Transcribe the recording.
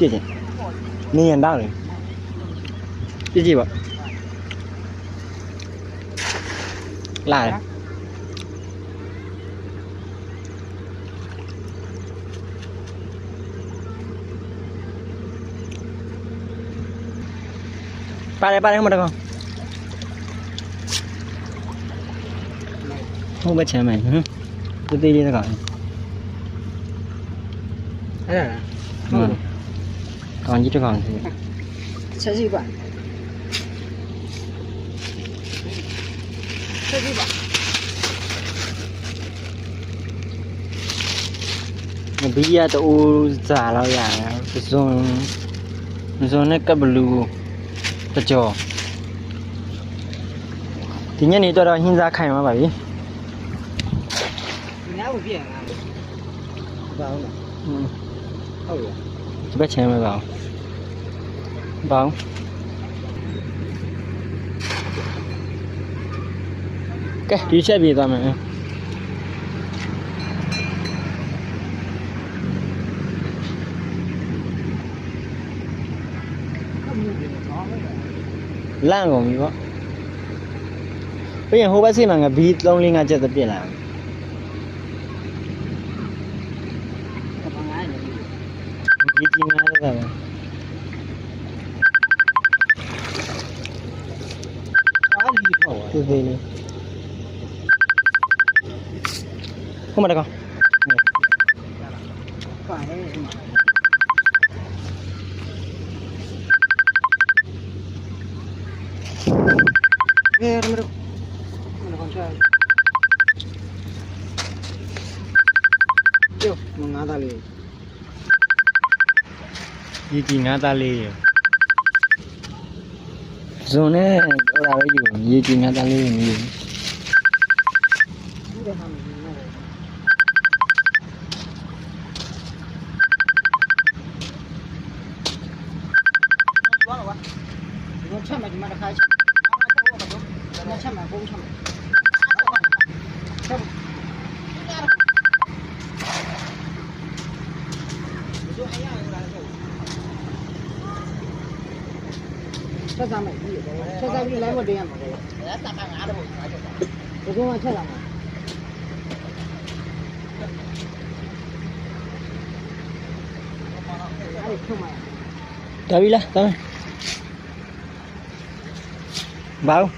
ကြည့်နင်းရတောင်းလေကြည့်ပါလာပါတယ်မတကောင်ဟုတ်ပဲချမ်းမယ်ဟမ်တေးလေးတကောင်အဲ့ဒါဟုတ်ကောင်ကြီးတကောင်စီချက်စီပါချက်စီပါဘီယာတူစားလောက်ရတယ်ဇွန်နဲ့ကပ်ဘလူးတကြောဒီညနေတော့ဟင်းစားခိုင်မှာပါပြီညကိုပြည့်ငါဘာဟုတ်လားဟုတ်ရဒီဘက်ချမ်းမပါဘူးဘာကဲဒီချက်ပြေးသွားမယ်လန့်ကုန်ပြီပေါ့ပြီးရင်ဟိုဘက်စီမှာငါဘီ3-5ချက်သပြစ်လာဘီကြီးများတော့ပဲအားလီဟောသေးသေးလေးဟိုမှာတကောင်ပါတယ်Mira, mira con chai. Yo, mengata le. Ye ngata le. Zone ora ba yu, ye ngata le ni. Nó chăm mà chúng ta khai nó chăm mà cũng chăm chăm chắc ra mày chắc ra đi lấy một đêm rồi cũng mà chắc là David lah, tahu. Bau.